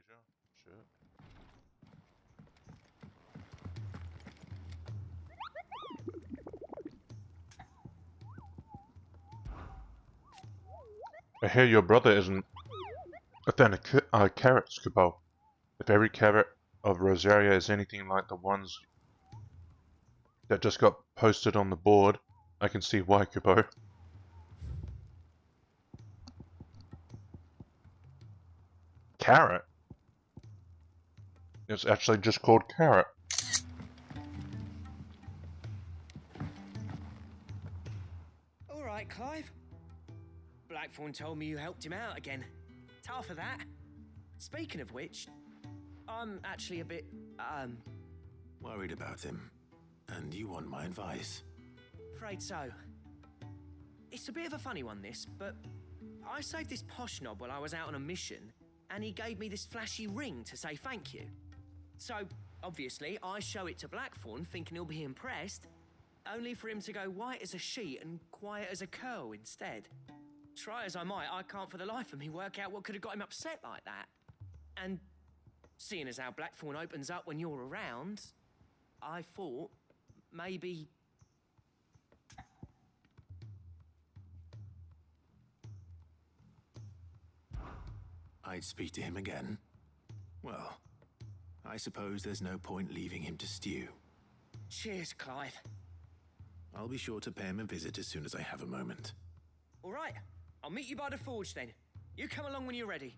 treasure. Shit. I hear your brother isn't a carrot, Scubo. If every carrot of Rosaria is anything like the ones that just got posted on the board, I can see why, Kubo. Carrot? It's actually just called Carrot. Alright, Clive. Blackthorn told me you helped him out again. Tough for that. Speaking of which, I'm actually a bit, worried about him. And you want my advice? afraid so. It's a bit of a funny one, this, but I saved this posh knob while I was out on a mission, and he gave me this flashy ring to say thank you. So, obviously, I show it to Blackthorn, thinking he'll be impressed, only for him to go white as a sheet and quiet as a curl instead. Try as I might, I can't for the life of me work out what could have got him upset like that. And seeing as how Blackthorn opens up when you're around, I thought maybe... I'd speak to him again. Well, I suppose there's no point leaving him to stew. Cheers, Clive. I'll be sure to pay him a visit as soon as I have a moment. All right, I'll meet you by the forge then. You come along when you're ready.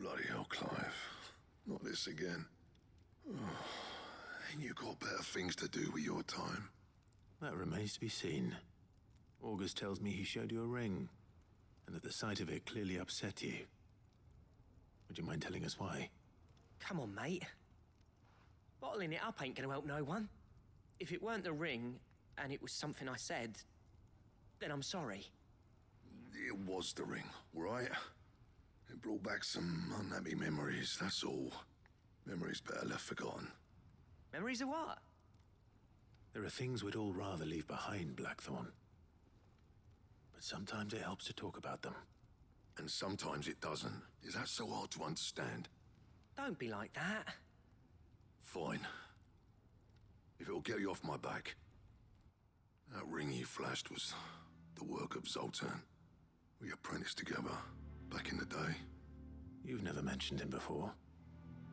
Bloody hell, Clive. Not this again. Oh, ain't you got better things to do with your time? That remains to be seen. August tells me he showed you a ring, and that the sight of it clearly upset you. Would you mind telling us why? Come on, mate. Bottling it up ain't gonna help no one. If it weren't the ring, and it was something I said, then I'm sorry. It was the ring, right? It brought back some unhappy memories, that's all. Memories better left forgotten. Memories of what? There are things we'd all rather leave behind, Blackthorn. But sometimes it helps to talk about them. And sometimes it doesn't. Is that so hard to understand? Don't be like that. Fine. If it'll get you off my back. That ring you flashed was the work of Zoltan. We apprenticed together, back in the day. You've never mentioned him before.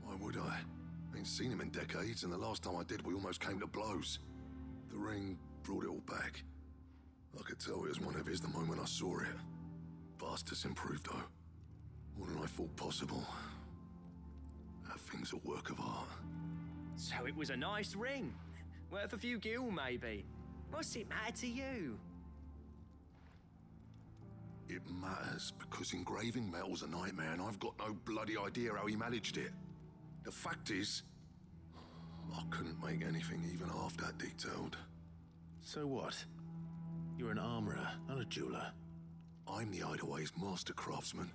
Why would I? Ain't seen him in decades, and the last time I did, we almost came to blows. The ring brought it all back. I could tell it was one of his the moment I saw it. Vast has improved, though. More than I thought possible. That thing's a work of art. So it was a nice ring. Worth a few gil, maybe. What's it matter to you? It matters because engraving metal's a nightmare, and I've got no bloody idea how he managed it. The fact is, I couldn't make anything even half that detailed. So what? You're an armorer, not a jeweler. I'm the Idaway's master craftsman.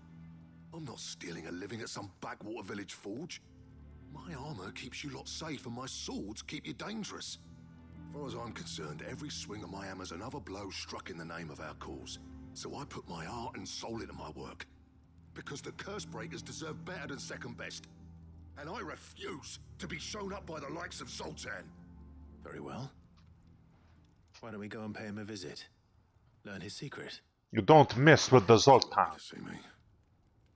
I'm not stealing a living at some backwater village forge. My armor keeps you lot safe, and my swords keep you dangerous. As far as I'm concerned, every swing of my hammer's another blow struck in the name of our cause. So I put my heart and soul into my work. Because the curse breakers deserve better than second best. And I refuse to be shown up by the likes of Zoltan. Very well. Why don't we go and pay him a visit? Learn his secret. You don't mess with the Zoltan. To see me.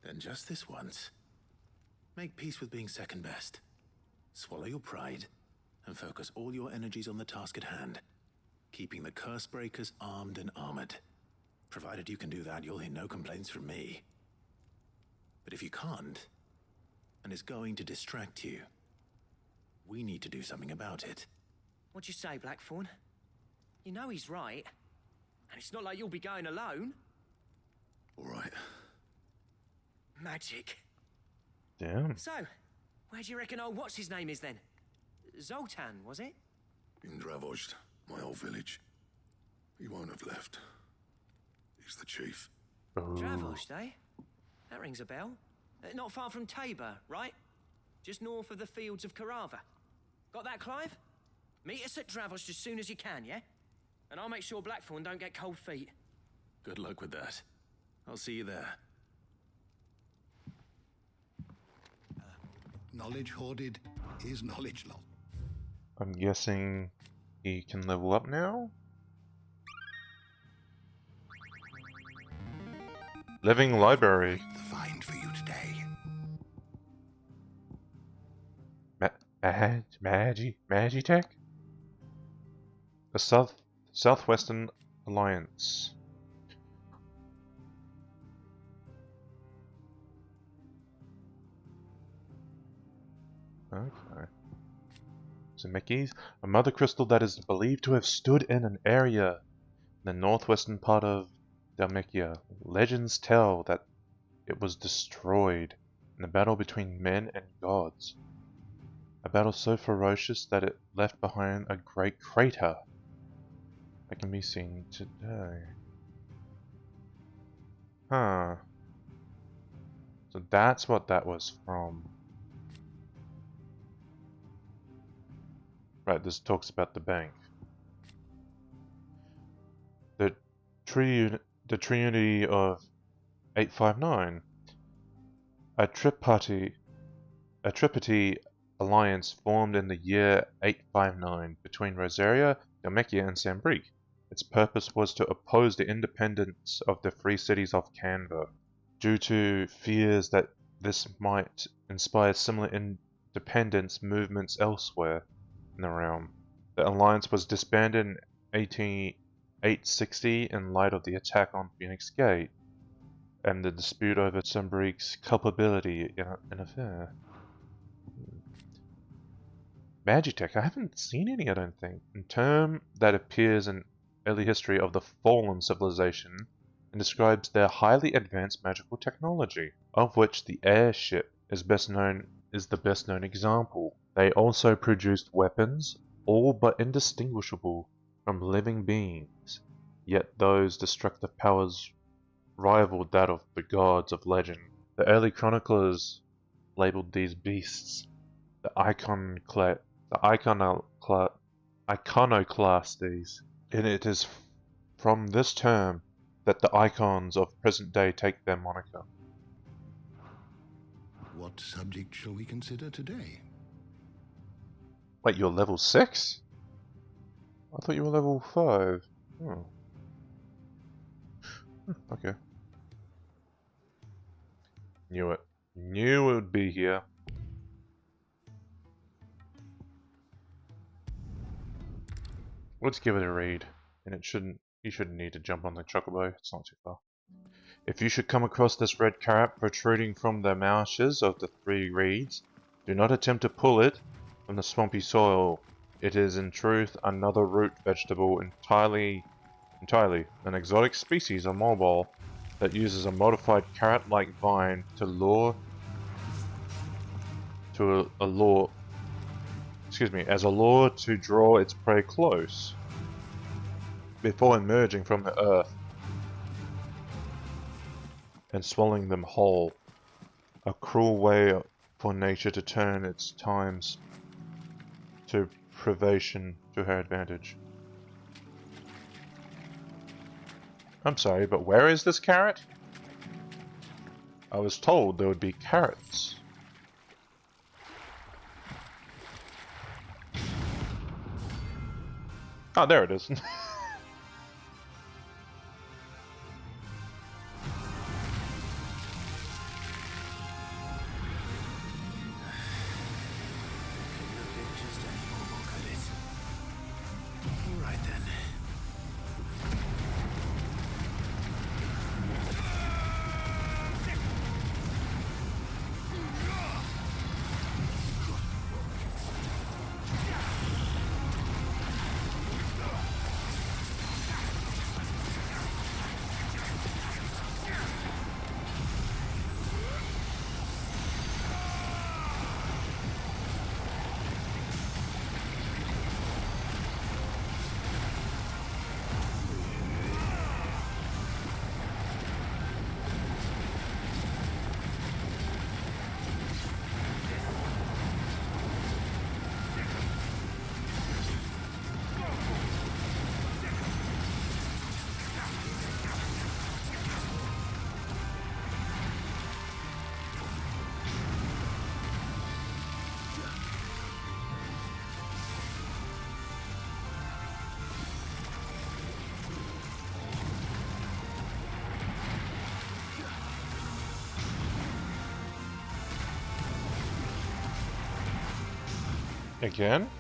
Then just this once. Make peace with being second best. Swallow your pride and focus all your energies on the task at hand. Keeping the curse breakers armed and armored. Provided you can do that, you'll hear no complaints from me. But if you can't, and it's going to distract you, we need to do something about it. What'd you say, Blackthorn? You know he's right. And it's not like you'll be going alone. All right. Magic. Damn. So, where do you reckon old what's-his-name is then? Zoltan, was it? In Dravozd, my old village. He won't have left. He's the chief. Oh. Dravozd, eh? That rings a bell. Not far from Tabor, right? just north of the fields of Carava. Got that, Clive? Meet us at Dravos as soon as you can, yeah? And I'll make sure Blackthorn don't get cold feet. Good luck with that. I'll see you there. Knowledge hoarded is knowledge lost. I'm guessing he can level up now? Living library. The find for you today. Magitech? The Southwestern Alliance. Okay. So Mickey's, a mother crystal that is believed to have stood in an area in the northwestern part of Dalmatia. Legends tell that it was destroyed in a battle between men and gods. A battle so ferocious that it left behind a great crater that can be seen today. Huh. So that's what that was from. Right, this talks about the bank. The Trinity of 859. A tripartite alliance formed in the year 859 between Rosaria, Dalmatia, and Sambrique. Its purpose was to oppose the independence of the free cities of Canva, due to fears that this might inspire similar independence movements elsewhere in the realm. The alliance was disbanded in 860 in light of the attack on Phoenix Gate and the dispute over Sambrique's culpability in an affair. Magitech, I haven't seen any, I don't think. A term that appears in early history of the fallen civilization and describes their highly advanced magical technology, of which the airship is the best known example. They also produced weapons, all but indistinguishable from living beings, yet those destructive powers rivaled that of the gods of legend. The early chroniclers labeled these beasts the iconoclastes, and it is from this term that the icons of present day take their moniker. What subject shall we consider today? Wait, you're level 6? I thought you were level 5. Oh. Okay. Knew it. Knew it would be here. Let's give it a read. And you shouldn't need to jump on the chocobo, it's not too far. If you should come across this red carrot protruding from the marshes of the three reeds, do not attempt to pull it from the swampy soil. It is in truth another root vegetable entirely an exotic species of mobile that uses a modified carrot-like vine to as a lure to draw its prey close before emerging from the earth and swallowing them whole. A cruel way for nature to turn its times to privation to her advantage. I'm sorry, but where is this carrot? I was told there would be carrots. Oh, there it is. Again?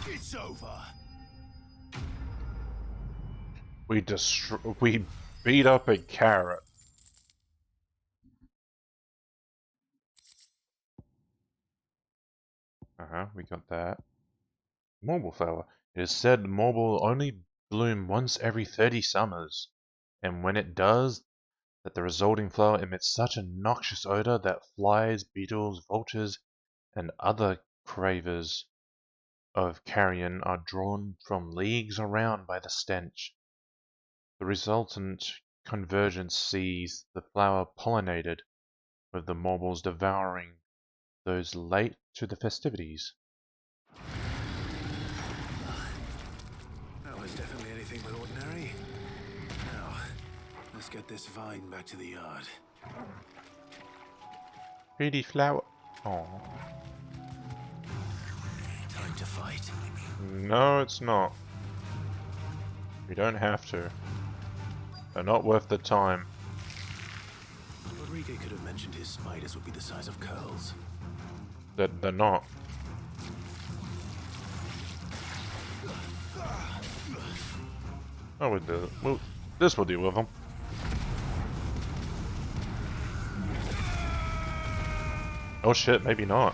It's over. We beat up a carrot. We got that. Marble flower. It is said marble only bloom once every 30 summers, and when it does, that the resulting flower emits such a noxious odor that flies, beetles, vultures, and other cravers of carrion are drawn from leagues around by the stench. The resultant convergence sees the flower pollinated, with the marbles devouring those late to the festivities. That was definitely anything but ordinary. Now, let's get this vine back to the yard. Pretty flower. Oh. Time to fight. No, it's not. We don't have to. They're not worth the time. Rodriguez could have mentioned his spiders would be the size of curls. They're not. Oh, we'll do it. This will deal with them. Oh shit, maybe not.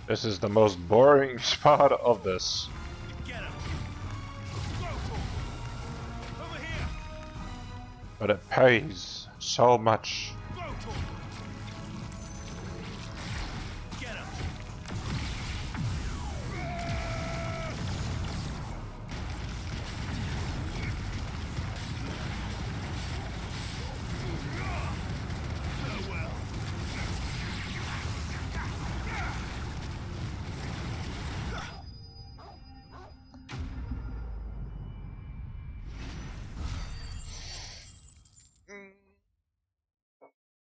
This is the most boring part of this. But it pays so much.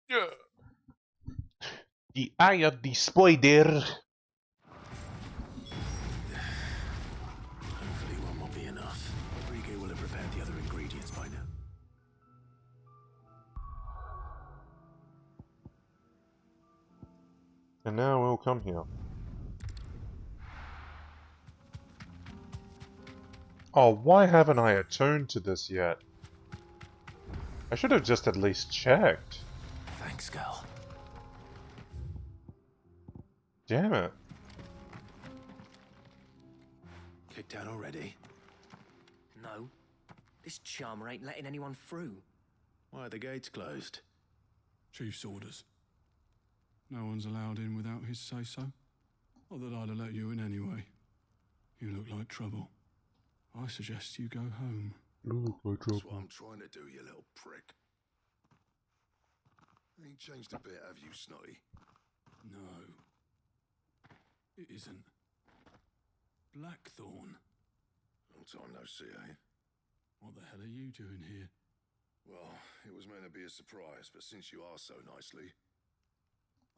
Yeah. The eye of the spider. Hopefully one will be enough. Rodrigo will have prepared the other ingredients by now. And now we'll come here. Oh, why haven't I attuned to this yet? I should have just at least checked. Thanks, girl. Damn it. Kicked out already? No. This charmer ain't letting anyone through. Why are the gates closed? Chief's orders. No one's allowed in without his say-so. Not that I'd have let you in anyway. You look like trouble. I suggest you go home. That's what I'm trying to do, you little prick. Ain't changed a bit, have you, Snotty? No. It isn't. Blackthorn. Long time no see, eh? What the hell are you doing here? Well, it was meant to be a surprise, but since you asked so nicely,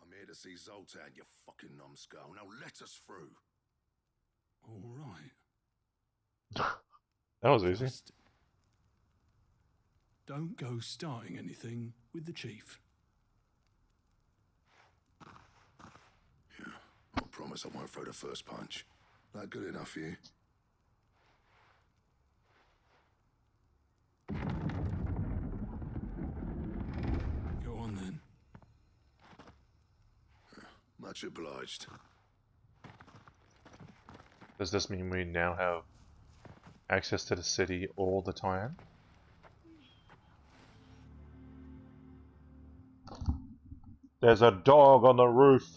I'm here to see Zoltan, you fucking numbskull. Now let us through. All right. That was easy. Just don't go starting anything with the chief. Yeah, I promise I won't throw the first punch. That good enough for you? Go on then. Much obliged. Does this mean we now have access to the city all the time? There's a dog on the roof.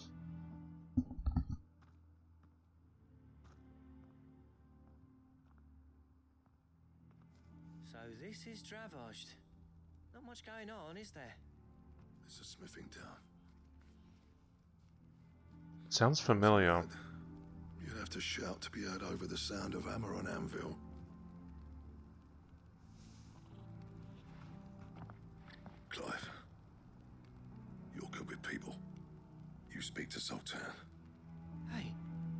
So this is Dravaged. Not much going on, is there? It's a smithing town. Sounds familiar. You'd have to shout to be heard over the sound of hammer on anvil. Clive, you're good with people. You speak to Sultan. Hey,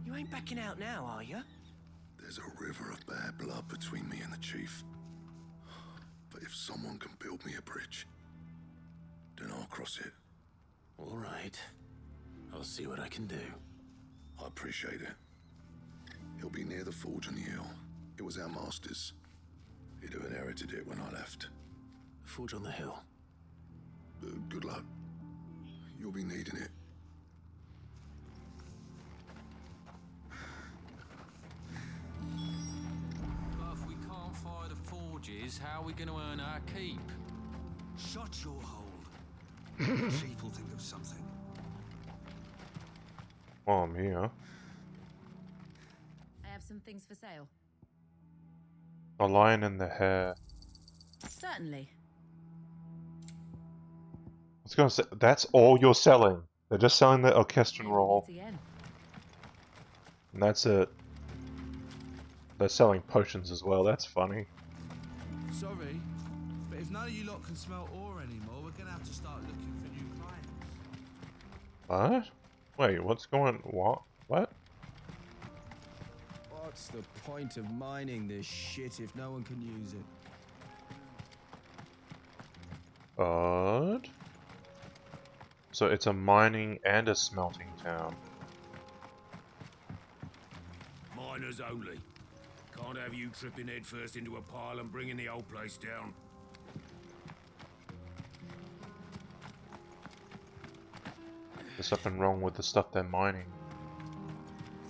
you ain't backing out now, are you? There's a river of bad blood between me and the chief. But if someone can build me a bridge, then I'll cross it. All right. I'll see what I can do. I appreciate it. He'll be near the forge on the hill. It was our master's. He'd have inherited it when I left. Forge on the hill. Good luck. You'll be needing it. But if we can't fire the forges, how are we going to earn our keep? Shut your hole. The chief will think of something. While I'm here. I have some things for sale. A lion in the hair. Certainly. I was gonna say, that's all you're selling. They're just selling the orchestral Maybe roll. meet again. And that's it. They're selling potions as well, that's funny. Sorry, but if none of you lot can smell ore anymore, we're gonna have to start looking for new clients. What? Wait, what's going... what? What? What's the point of mining this shit if no one can use it? Odd. So it's a mining and a smelting town. Miners only. Can't have you tripping headfirst into a pile and bringing the whole place down. There's something wrong with the stuff they're mining.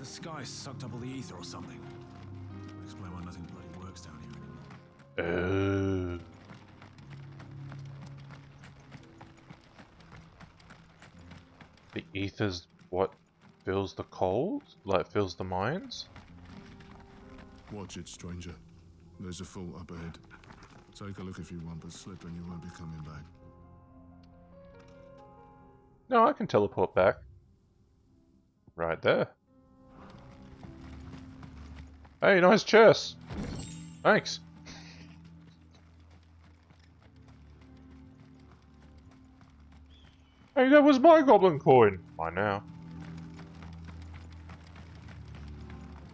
The sky sucked up all the ether or something. Would explain why nothing bloody works down here anymore. Oh. The ether's what fills the coal? Like fills the mines? Watch it, stranger. There's a fault up ahead. Take a look if you want, but slip and you won't be coming back. No, I can teleport back. Right there. Hey, nice chest. Thanks. Hey, that was my goblin coin! Mine now.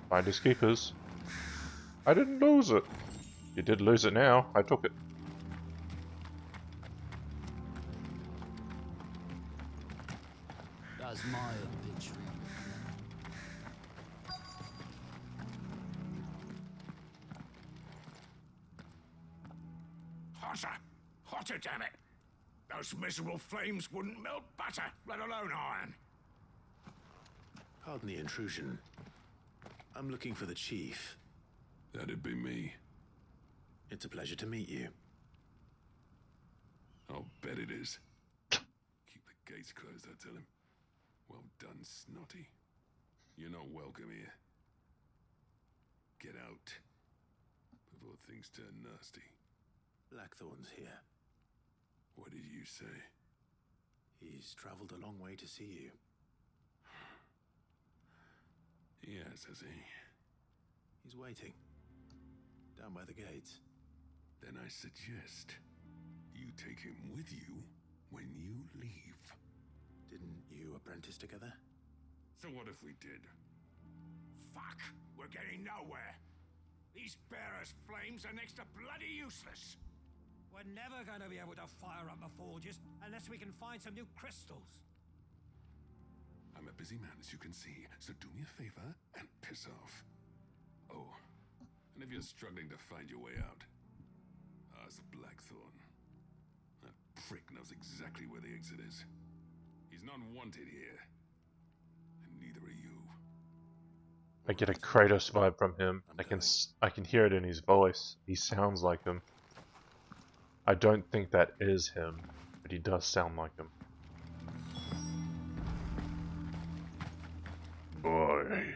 Finders keepers. I didn't lose it. You did lose it now. I took it. That's my obituary. Hotter! Hotter, damn it! Those miserable flames wouldn't melt butter, let alone iron. Pardon the intrusion. I'm looking for the chief. That'd be me. It's a pleasure to meet you. I'll bet it is. Keep the gates closed, I tell him. Well done, Snotty. You're not welcome here. Get out. Before things turn nasty. Blackthorn's here. What did you say? He's traveled a long way to see you. Yes, has he? He's waiting. Down by the gates. Then I suggest you take him with you when you leave. Didn't you apprentice together? So what if we did? Fuck! We're getting nowhere. These bearers' flames are next to bloody useless. We're never going to be able to fire up the forges unless we can find some new crystals. I'm a busy man, as you can see, so do me a favor and piss off. Oh, and if you're struggling to find your way out, ask Blackthorn. That prick knows exactly where the exit is. He's not wanted here, and neither are you. I get a Kratos vibe from him. I can hear it in his voice. He sounds like him. I don't think that is him, but he does sound like him. Boy,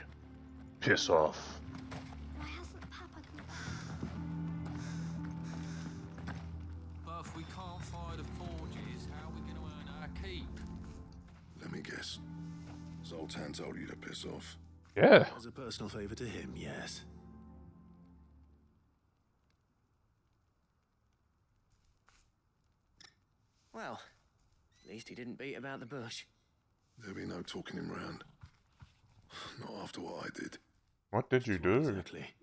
piss off. Why hasn't Papa come back? But if we can't fire the forges, how are we going to earn our keep? Let me guess. Zoltan told you to piss off. Yeah. As a personal favor to him, yes. Well, at least he didn't beat about the bush. There'll be no talking him round. Not after what I did. What did you do? Exactly.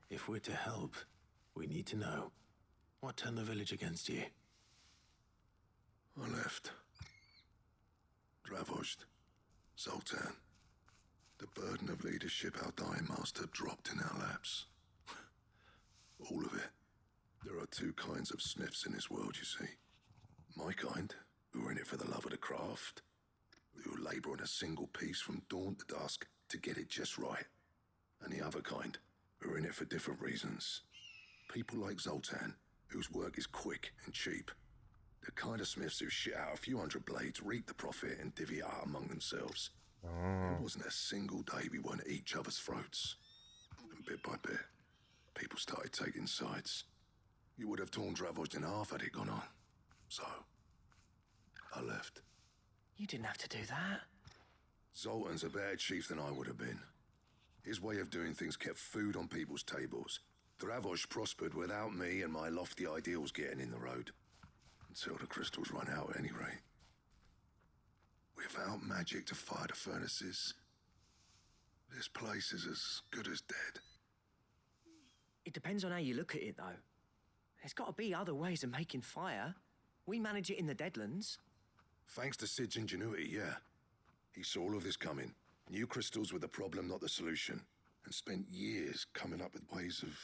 If we're to help, we need to know. What turned the village against you? I left. Dravozd. Zoltan. The burden of leadership our dying master dropped in our laps. All of it. There are two kinds of smiths in this world, you see. My kind, who are in it for the love of the craft, who labour on a single piece from dawn to dusk to get it just right. And the other kind, who are in it for different reasons. People like Zoltan, whose work is quick and cheap. The kind of smiths who shit out a few hundred blades, reap the profit, and divvy it out among themselves. There wasn't a single day we weren't at each other's throats. And bit by bit, people started taking sides. You would have torn Dravozd in half had it gone on. So, I left. You didn't have to do that. Zoltan's a better chief than I would have been. His way of doing things kept food on people's tables. Dravozd prospered without me and my lofty ideals getting in the road. Until the crystals run out at any rate. Without magic to fire the furnaces, this place is as good as dead. It depends on how you look at it, though. There's got to be other ways of making fire. We manage it in the Deadlands. Thanks to Sid's ingenuity, yeah. He saw all of this coming. Knew crystals were the problem, not the solution. And spent years coming up with ways of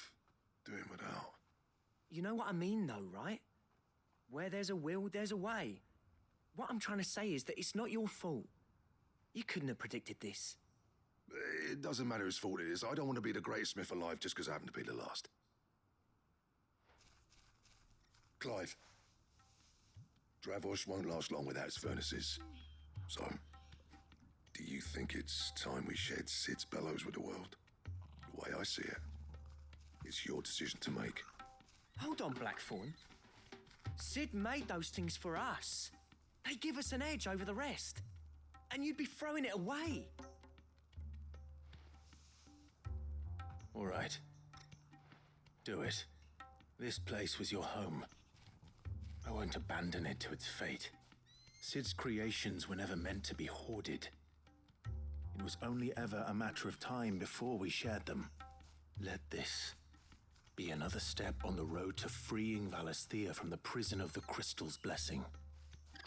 doing without. You know what I mean, though, right? Where there's a will, there's a way. What I'm trying to say is that it's not your fault. You couldn't have predicted this. It doesn't matter whose fault it is. I don't want to be the greatest smith alive just because I happen to be the last. Clive. Dravozd won't last long without his furnaces. So, do you think it's time we shared Sid's bellows with the world? The way I see it, it's your decision to make. Hold on, Blackthorn. Sid made those things for us. They give us an edge over the rest. And you'd be throwing it away. All right. Do it. This place was your home. I won't abandon it to its fate. Sid's creations were never meant to be hoarded. It was only ever a matter of time before we shared them. Let this be another step on the road to freeing Valisthea from the prison of the Crystal's blessing.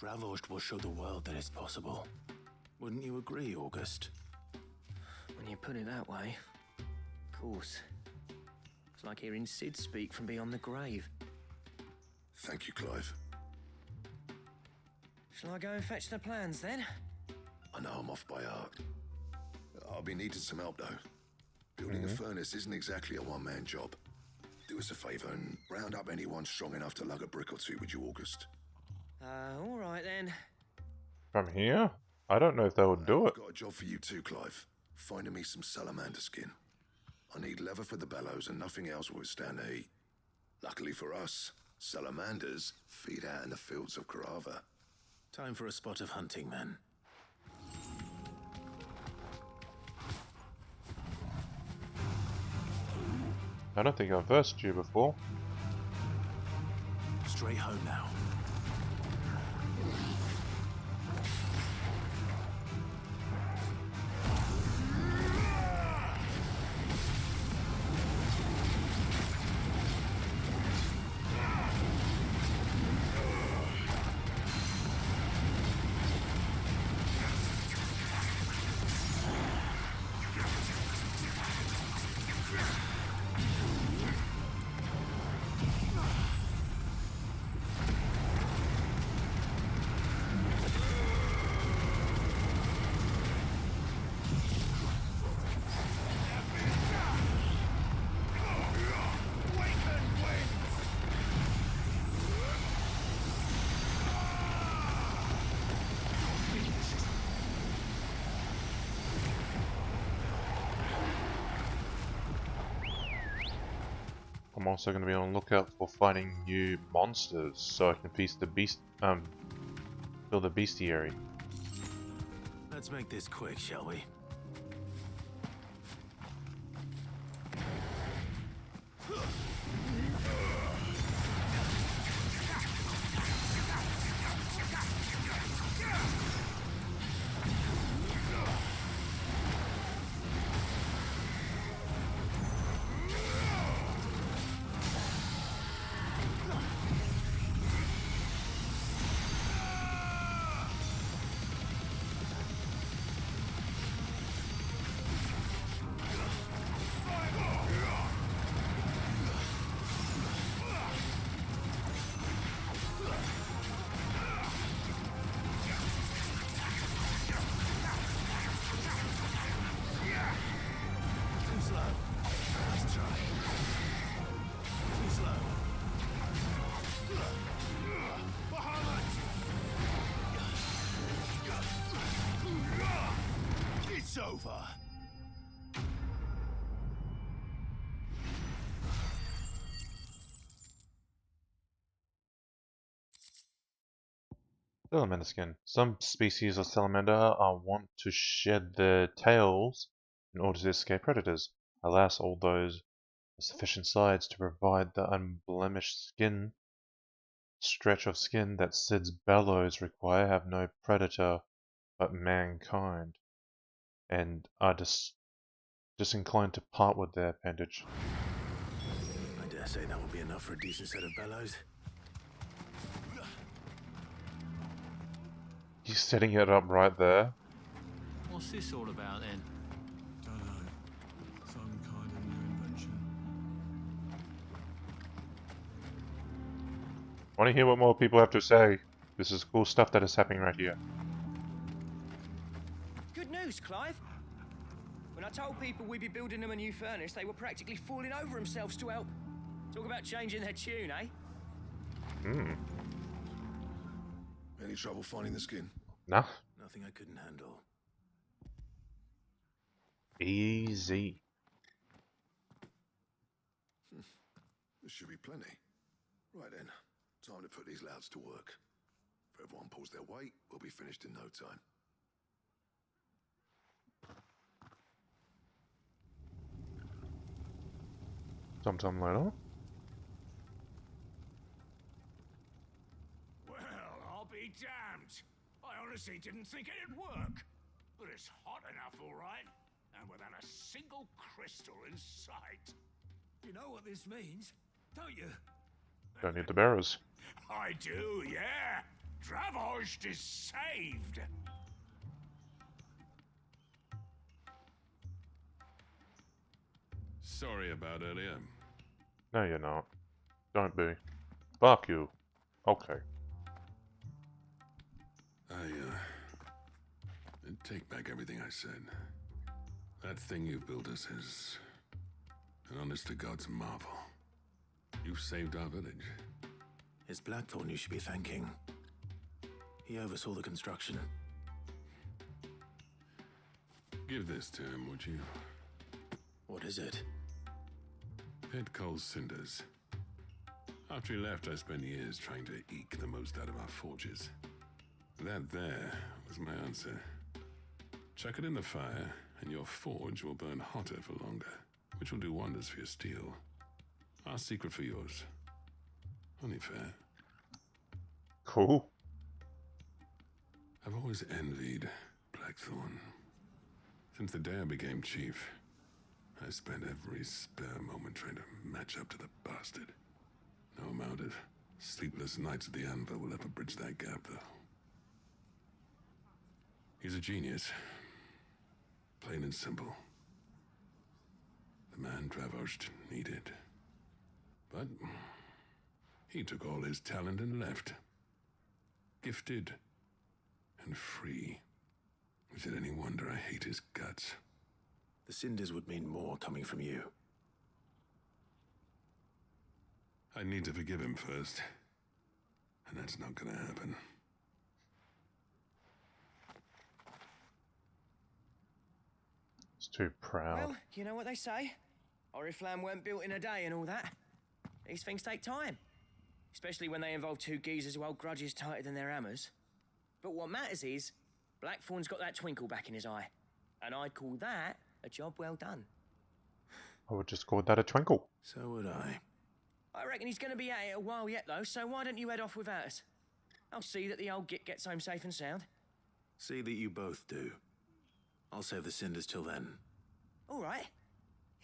Dravost will show the world that it's possible. Wouldn't you agree, August? When you put it that way, of course. It's like hearing Sid speak from beyond the grave. Thank you, Clive. Shall I go and fetch the plans then? I know I'm off by heart. I'll be needing some help, though. Building a furnace isn't exactly a one-man job. Do us a favour and round up anyone strong enough to lug a brick or two, would you, August? All right then. From here? I don't know if they would do it. I've got a job for you too, Clive. Finding me some salamander skin. I need leather for the bellows and nothing else will withstand the heat. Luckily for us, salamanders feed out in the fields of Carava. Time for a spot of hunting, then. I don't think I've versed you before. Straight home now. I'm also going to be on the lookout for finding new monsters so I can piece the build a bestiary. Let's make this quick, shall we? It's over. Salamander skin. Some species of salamander want to shed their tails in order to escape predators. Alas, all those with sufficient sides to provide the unblemished stretch of skin that Sid's bellows require have no predator but mankind, and are disinclined to part with their appendage. I dare say that will be enough for a decent set of bellows. He's setting it up right there. What's this all about then? Don't know. Some kind of new invention. Want to hear what more people have to say? This is cool stuff that is happening right here. Good news, Clive. When I told people we'd be building them a new furnace, they were practically falling over themselves to help. Talk about changing their tune, eh? Any trouble finding the skin? Nah. Nothing I couldn't handle. Easy. There should be plenty. Right then, time to put these louds to work. If everyone pulls their weight, we'll be finished in no time. Sometime later. Well, I'll be damned. honestly didn't think it'd work. But it's hot enough, all right. And without a single crystal in sight. You know what this means, don't you? Don't need the barrows. I do, yeah. Dravost is saved. Sorry about earlier. No, you're not. Don't be. Fuck you. Okay. Take back everything I said. That thing you built us is an honest-to-God's marvel. You saved our village. It's Blackthorn you should be thanking. He oversaw the construction. Give this to him, would you? What is it? Pit Cole's cinders. After he left, I spent years trying to eke the most out of our forges. That there was my answer. Chuck it in the fire, and your forge will burn hotter for longer, which will do wonders for your steel. Our secret for yours. Only fair. Cool. I've always envied Blackthorn. Since the day I became chief, I spent every spare moment trying to match up to the bastard. No amount of sleepless nights at the anvil will ever bridge that gap, though. He's a genius. Plain and simple. The man Dravost needed. But he took all his talent and left. Gifted and free. Is it any wonder I hate his guts? The cinders would mean more coming from you. I need to forgive him first. And that's not gonna happen. It's too proud. Well, you know what they say. Oriflamme weren't built in a day and all that. These things take time. Especially when they involve two geezers who hold grudges tighter than their hammers. But what matters is, Blackthorn's got that twinkle back in his eye. And I'd call that a job well done. I would just call that a twinkle. So would I. I reckon he's going to be at it a while yet, though, so why don't you head off without us? I'll see that the old git gets home safe and sound. See that you both do. I'll save the cinders till then. All right.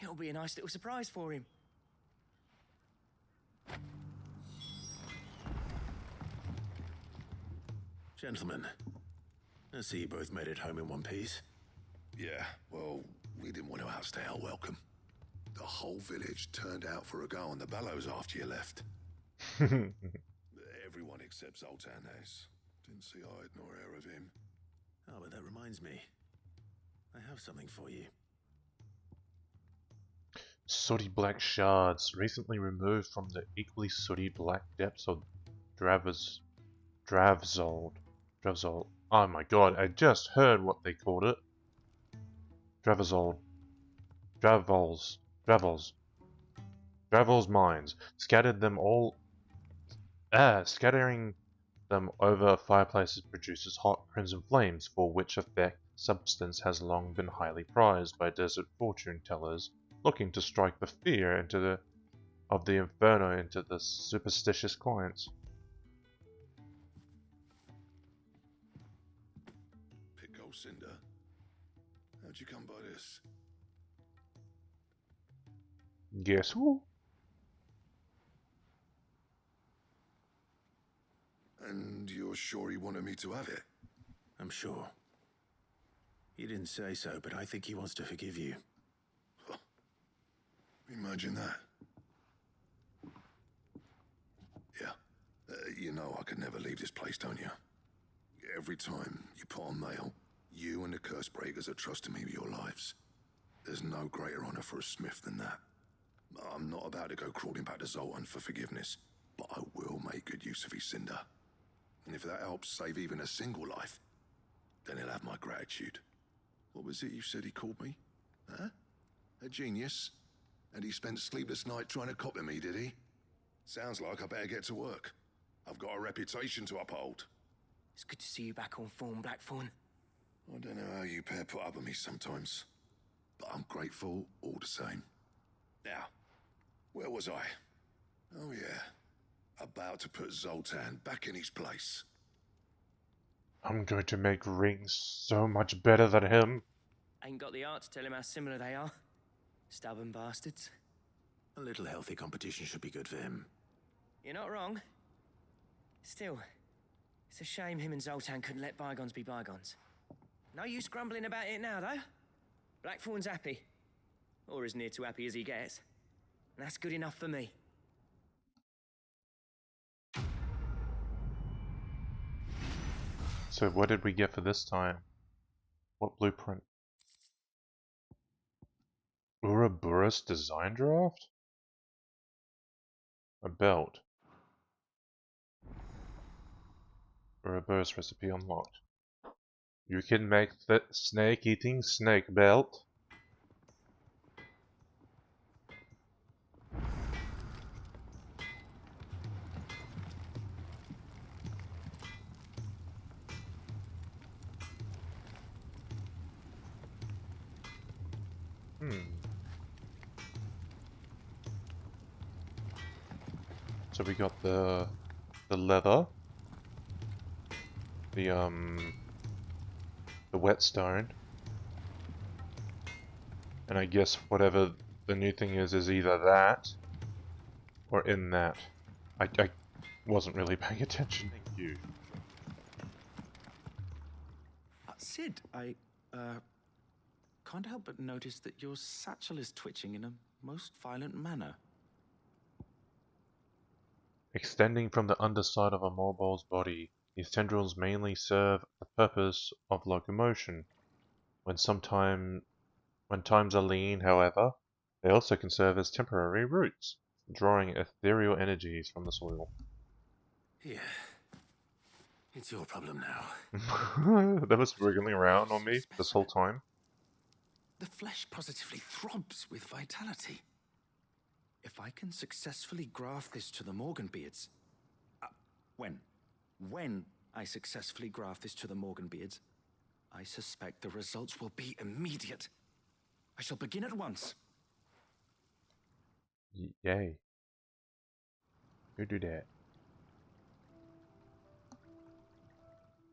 It'll be a nice little surprise for him. Gentlemen, I see you both made it home in one piece. Yeah, well, we didn't want to outstay our welcome. The whole village turned out for a go on the bellows after you left. Everyone except Zoltan has. Didn't see hide nor hair of him. Oh, but that reminds me. I have something for you. Sooty black shards, recently removed from the equally sooty black depths of Dravzold. Oh my god, I just heard what they called it. Dravols mines. Scattering them over fireplaces produces hot crimson flames, for which effect substance has long been highly prized by desert fortune tellers looking to strike the fear of the inferno into the superstitious clients. Pick old Cinder. How'd you come by this? Guess who? And you're sure he wanted me to have it? I'm sure. He didn't say so, but I think he wants to forgive you. Huh. Imagine that. Yeah. You know I could never leave this place, don't you? Every time you put on mail, you and the curse breakers are trusting me with your lives. There's no greater honor for a smith than that. I'm not about to go crawling back to Zoltan for forgiveness, but I will make good use of his cinder. And if that helps save even a single life, then he'll have my gratitude. What was it you said he called me? Huh? A genius? And he spent sleepless night trying to copy me, did he? Sounds like I better get to work. I've got a reputation to uphold. It's good to see you back on form, Blackthorn. I don't know how you pair put up with me sometimes, but I'm grateful all the same. Now, where was I? Oh yeah, about to put Zoltan back in his place. I'm going to make rings so much better than him. Ain't got the art to tell him how similar they are. Stubborn bastards. A little healthy competition should be good for him. You're not wrong. Still, it's a shame him and Zoltan couldn't let bygones be bygones. No use grumbling about it now, though. Blackthorn's happy. Or as near to happy as he gets. And that's good enough for me. So what did we get for this time? What blueprint? Ouroboros design draft? A belt. Ouroboros recipe unlocked. You can make the snake-eating snake belt. So we got the leather, the whetstone, and I guess whatever the new thing is either that or in that. I wasn't really paying attention. Thank you. Sid, I can't help but notice that your satchel is twitching in a most violent manner. Extending from the underside of a molebull's body, these tendrils mainly serve the purpose of locomotion. When times are lean, however, they also can serve as temporary roots, drawing ethereal energies from the soil. Yeah. It's your problem now. That was wriggling around on me this whole time. The flesh positively throbs with vitality. If I can successfully graft this to the Morganbeards... When I successfully graft this to the Morganbeards, I suspect the results will be immediate. I shall begin at once. Yay. Who do that?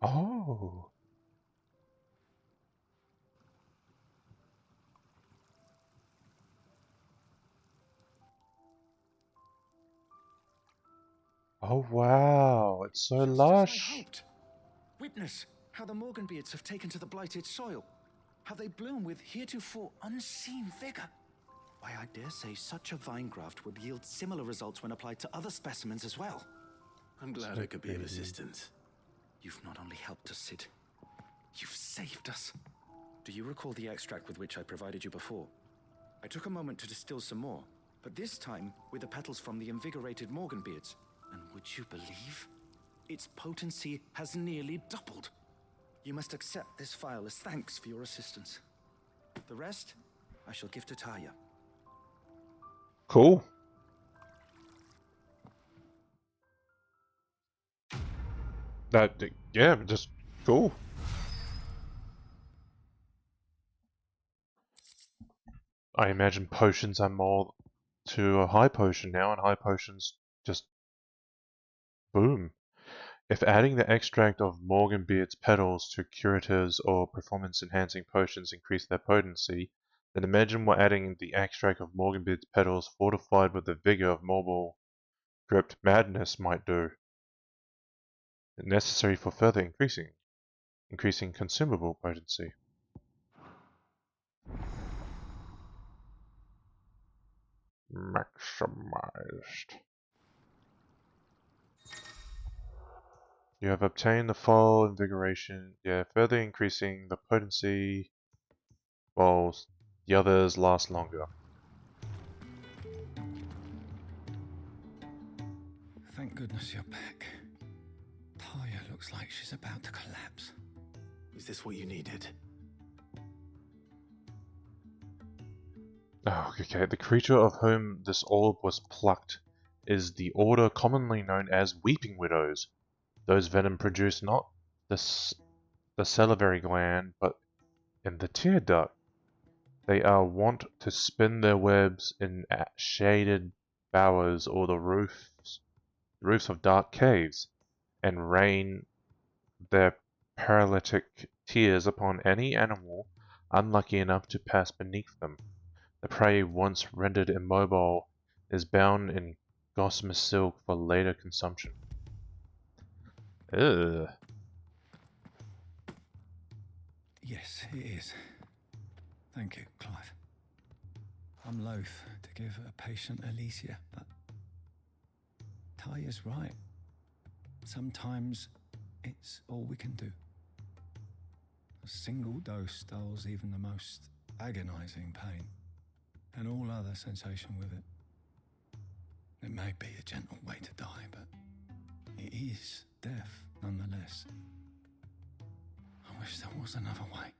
Oh! Oh wow, it's so Just lush. as I hoped. Witness how the Morganbeards have taken to the blighted soil. How they bloom with heretofore unseen vigor. Why, I dare say such a vine graft would yield similar results when applied to other specimens as well. I'm glad I could be of assistance. You've not only helped us, Sid, you've saved us. Do you recall the extract with which I provided you before? I took a moment to distill some more, but this time with the petals from the invigorated Morganbeards. And would you believe? Its potency has nearly doubled. You must accept this file as thanks for your assistance. The rest, I shall give to Taya. Cool. Yeah, just cool. I imagine potions are more to a high potion now, and high potions just boom. If adding the extract of Morganbeard's petals to curatives or performance-enhancing potions increase their potency, then imagine what adding the extract of Morganbeard's petals fortified with the vigor of Mobile Crypt Madness might do. Necessary for further increasing consumable potency. Maximized. You have obtained the full invigoration, further increasing the potency while the others last longer. Thank goodness you're back. Taya looks like she's about to collapse. Is this what you needed? Oh, okay. The creature of whom this orb was plucked is the order commonly known as Weeping Widows. Those venom produce not the salivary gland, but in the tear duct. They are wont to spin their webs in shaded bowers or the roofs of dark caves, and rain their paralytic tears upon any animal unlucky enough to pass beneath them. The prey, once rendered immobile, is bound in gossamer silk for later consumption. Ugh. Yes, it is. Thank you, Clive. I'm loath to give a patient Alicia, but Ty is right. Sometimes it's all we can do. A single dose dulls even the most agonizing pain, and all other sensation with it. It may be a gentle way to die, but it is death nonetheless. I wish there was another way.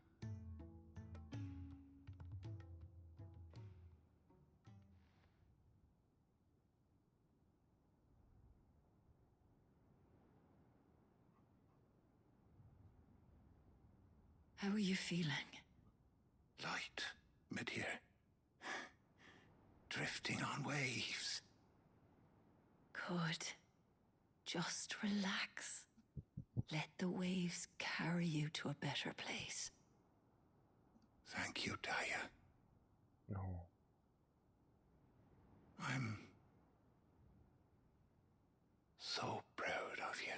How are you feeling? Light, mid-here. Drifting on waves. Good. Just relax. Let the waves carry you to a better place. Thank you, Daya. No. I'm so proud of you.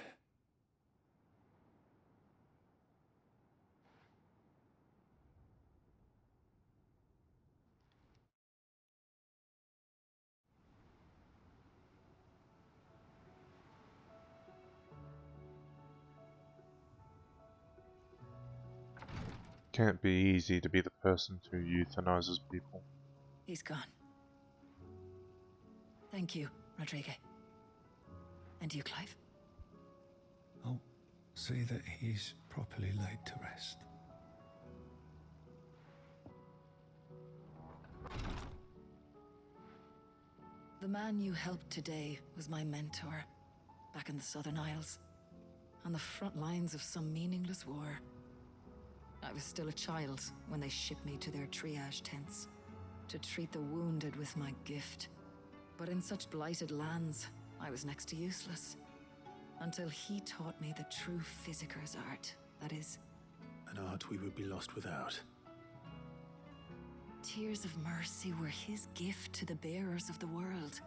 Can't be easy to be the person who euthanizes people. He's gone. Thank you, Rodrigo. And you, Clive? I'll see that he's properly laid to rest. The man you helped today was my mentor, back in the Southern Isles, on the front lines of some meaningless war. I was still a child when they shipped me to their triage tents, to treat the wounded with my gift. But in such blighted lands, I was next to useless. Until he taught me the true physicker's art, that is... An art we would be lost without. Tears of mercy were his gift to the bearers of the world.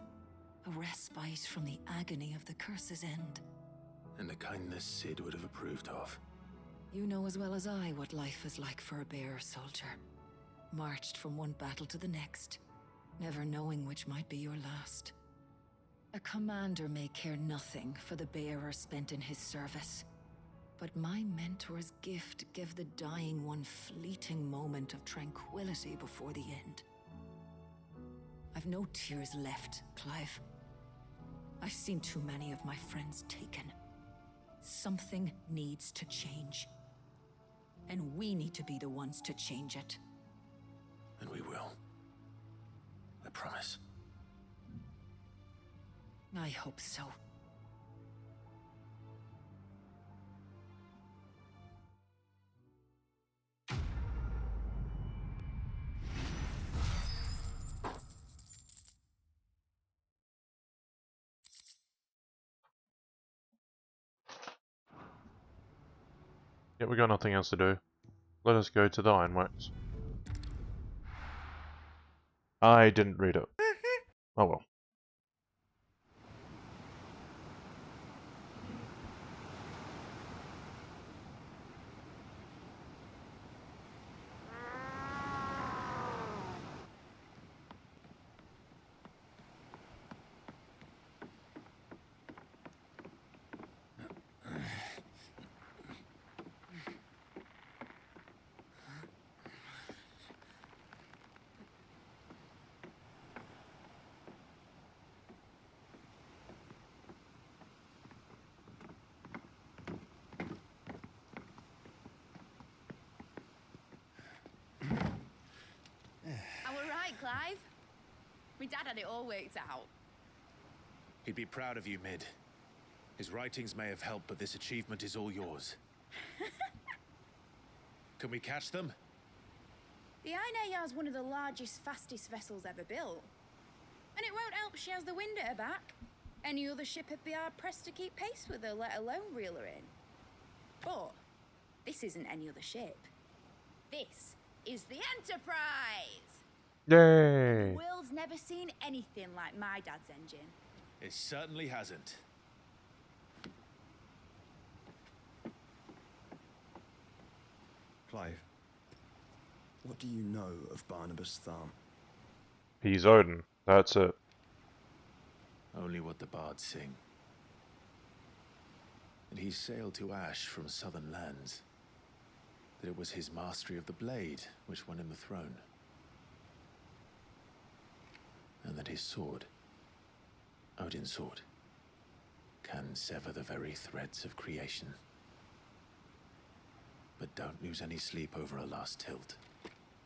A respite from the agony of the curse's end. And a kindness Sid would have approved of. You know as well as I what life is like for a bearer soldier. Marched from one battle to the next, never knowing which might be your last. A commander may care nothing for the bearer spent in his service. But my mentor's gift gave the dying one fleeting moment of tranquility before the end. I've no tears left, Clive. I've seen too many of my friends taken. Something needs to change. And we need to be the ones to change it. And we will. I promise. I hope so. Yet we got nothing else to do. Let us go to the Ironworks. I didn't read it. Oh well. Clive. My dad had it all worked out. He'd be proud of you, Mid. His writings may have helped, but this achievement is all yours. Can we catch them? The Ainayar's one of the largest, fastest vessels ever built. And it won't help she has the wind at her back. Any other ship would be hard-pressed to keep pace with her, let alone reel her in. But This isn't any other ship. This is the Enterprise! Yay! The world's never seen anything like my dad's engine. It certainly hasn't. Clive, what do you know of Barnabas Tharm? He's Odin. That's it. Only what the bards sing. That he sailed to Ash from southern lands. That it was his mastery of the blade which won him the throne. And that his sword, Odin's sword, can sever the very threads of creation. But don't lose any sleep over a last tilt.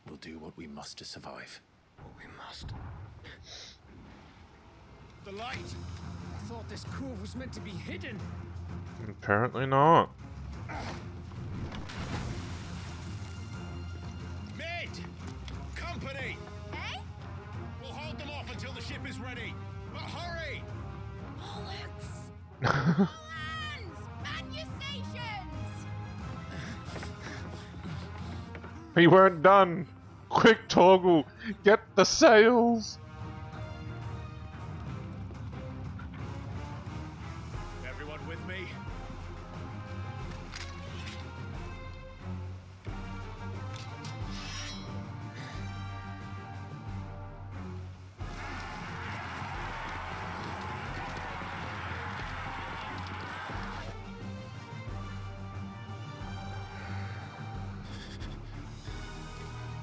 We'll do what we must to survive. What we must. The light! I thought this cove was meant to be hidden. Apparently not. Mid! Company! Eh? We'll hold them off until the ship is ready. But hurry! Bollocks! Lands! Man your stations! We weren't done. Quick, Toggle, get the sails. Everyone with me?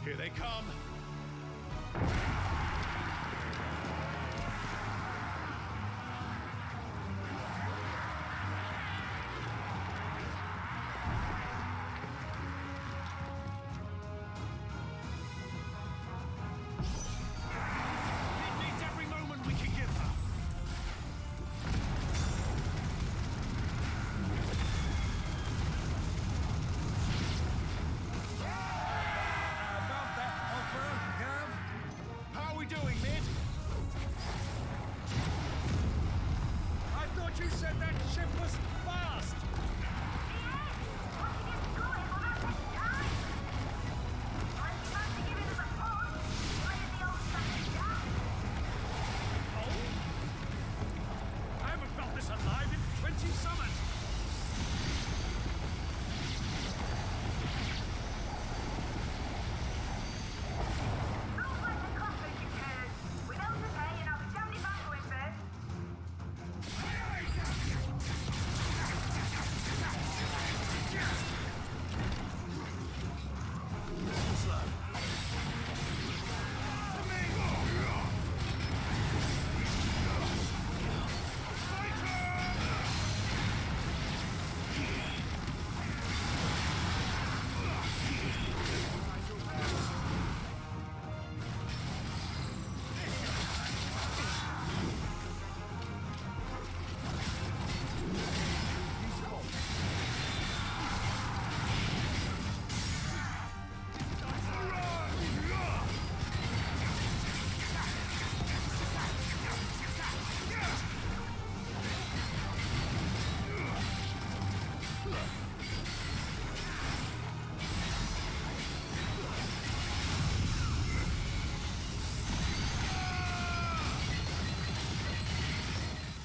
Here they come. It needs every moment we can give her. About that offer, Gav? How are we doing, Mid? I thought you said that ship was fast! I haven't felt this alive in 20 summers.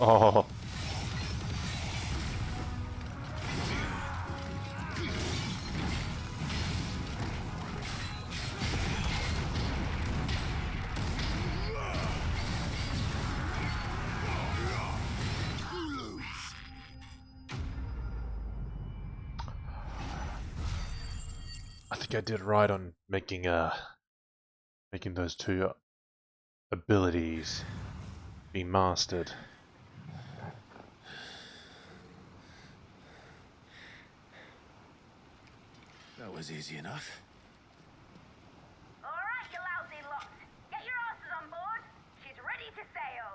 Oh. I think I did right on making those two abilities be mastered. That was easy enough. All right, you lousy lot. Get your asses on board. She's ready to sail.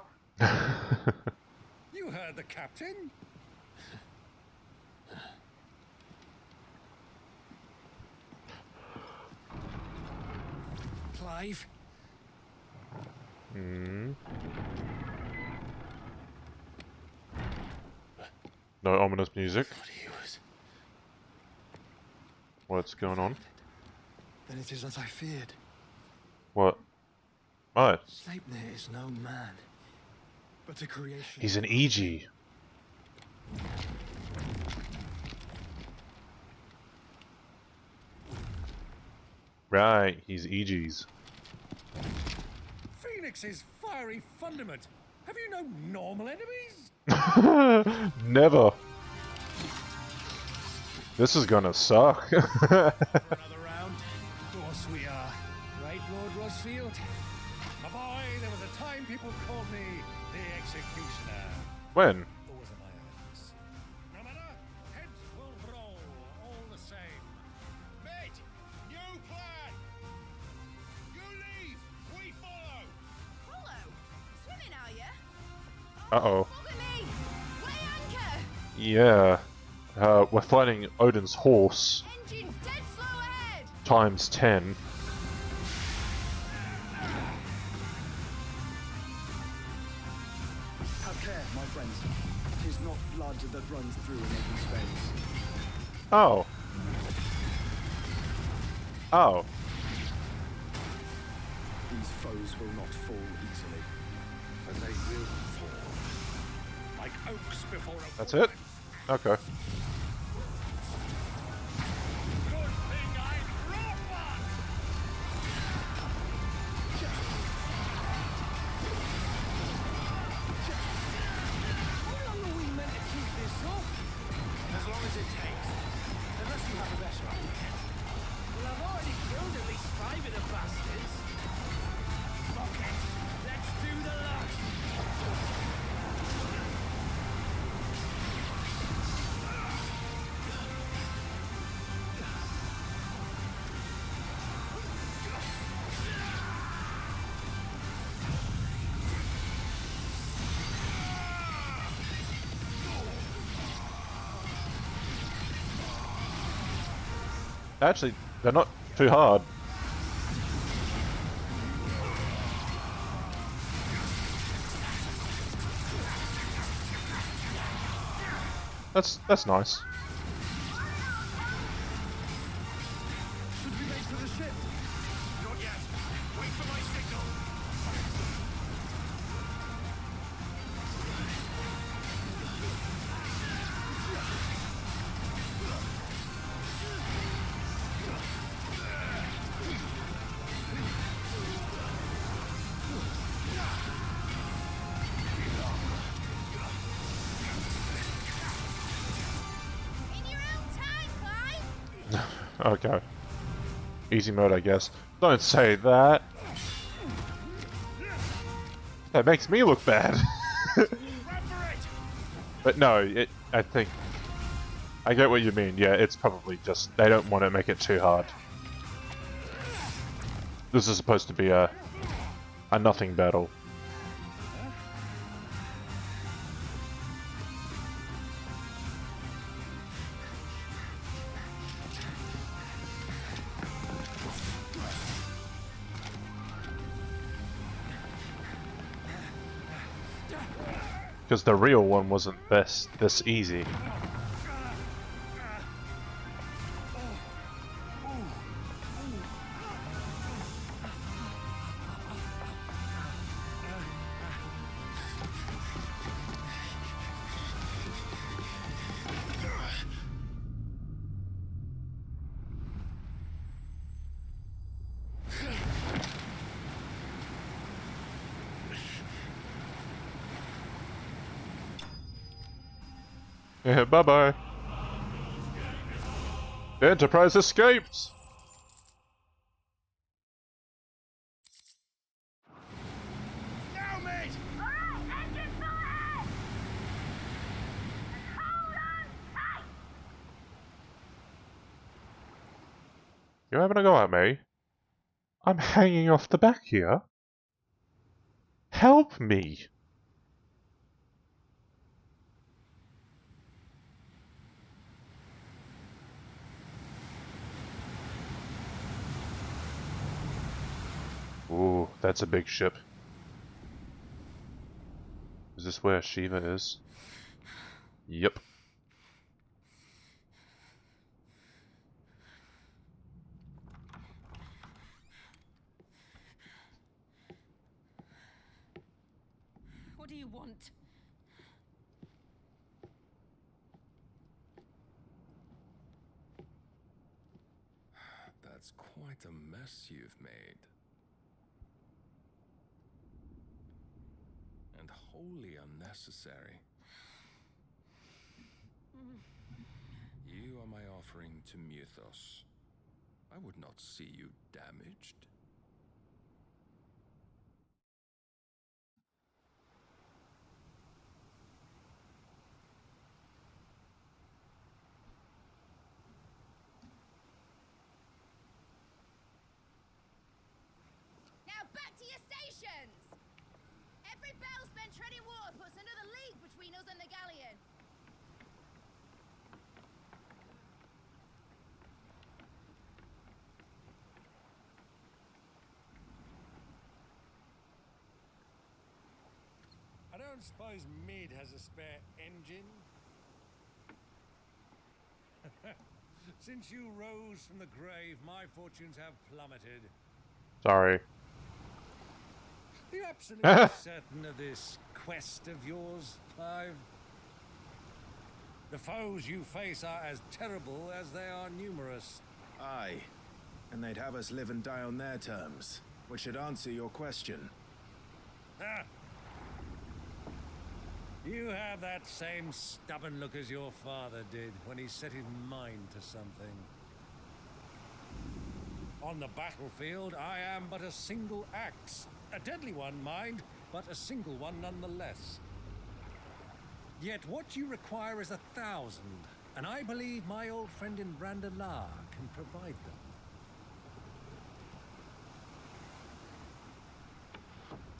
You heard the captain? Clive? No ominous music. Thought he was. What's going on? Then it is as I feared. What? What? Sleipnir is no man, but a creation. He's an EG. Right, he's EGs. Phoenix's fiery fundament. Have you no normal enemies? Never. This is gonna suck. For another round? Of course we are. Right, Lord Rosfield? My boy, there was a time people called me the Executioner. When? Those are my earnings. No matter, heads will roll all the same. Mate, new plan! You leave, we follow! Follow? Swimming, are you? Uh-oh. Follow me! Weigh anchor! Yeah. We're fighting Odin's horse. Engines dead slow ahead! Times 10. Have care, my friends. 'Tis not blood that runs through Nathan's veins. Oh. Oh. These foes will not fall easily. And they will fall. Like oaks before a That's it? Okay. How long are we meant to keep this up? As long as it takes. Unless you have a better idea. Well, I've already killed at least 5 of the bastards. Fuck it. Let's do the lot. Actually, they're not too hard. That's nice. Should we make for the ship? Not yet. Wait for my signal. In your own time, Clyde! Okay. Easy mode, I guess. Don't say that. That makes me look bad. But no, I think... I get what you mean. Yeah, it's probably just... They don't want to make it too hard. This is supposed to be a nothing battle. Because the real one wasn't this easy. Yeah, bye-bye. The Enterprise escaped! Now, mate! Alright, engine full ahead! Hold on tight! You're having a go at me? I'm hanging off the back here. Help me! Ooh, that's a big ship. Is this where Shiva is? Yep. That's quite a mess you've made. And wholly unnecessary. You are my offering to Mythos. I would not see you damaged. Now back to your stations! Every bell spent treading water puts another league between us and the galleon. I don't suppose Mid has a spare engine? Since you rose from the grave, my fortunes have plummeted. Sorry. Are you absolutely certain of this quest of yours, Clive? The foes you face are as terrible as they are numerous. Aye. And they'd have us live and die on their terms, which should answer your question. Ah. You have that same stubborn look as your father did when he set his mind to something. On the battlefield, I am but a single axe. A deadly one, mind, but a single one nonetheless. Yet what you require is 1,000, and I believe my old friend in Brandalar can provide them.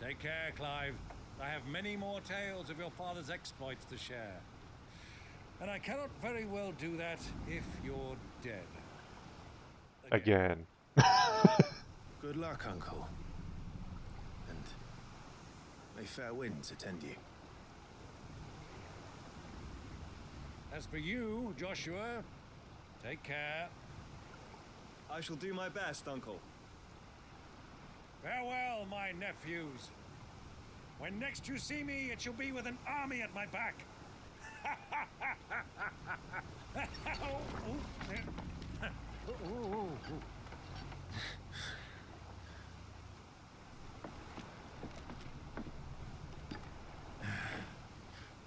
Take care, Clive. I have many more tales of your father's exploits to share. And I cannot very well do that if you're dead. Again. Good luck, Uncle. And may fair winds attend you. As for you, Joshua, take care. I shall do my best, Uncle. Farewell, my nephews. When next you see me, it shall be with an army at my back.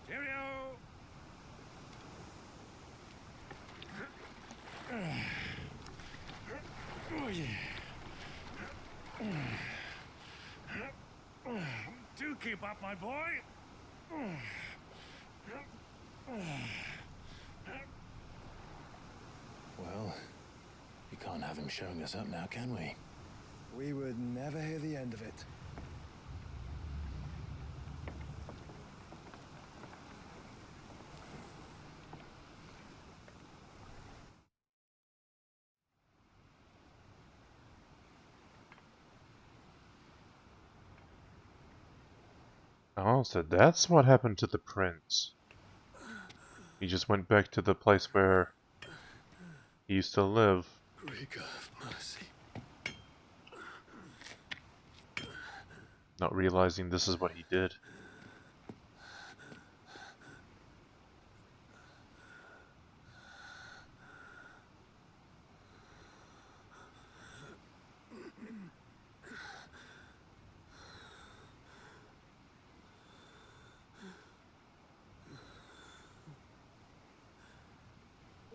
Cheerio! Oh, yeah. Do keep up, my boy. Well, we can't have him showing us up now, can we? We would never hear the end of it. Oh, so that's what happened to the prince. He just went back to the place where he used to live. Great God of mercy. Not realizing this is what he did.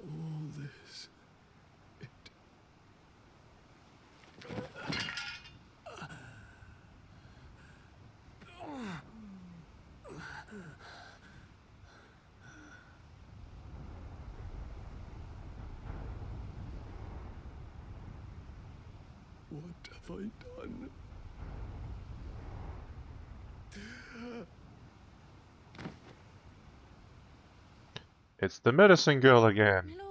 All this. What have I done? It's the medicine girl again. My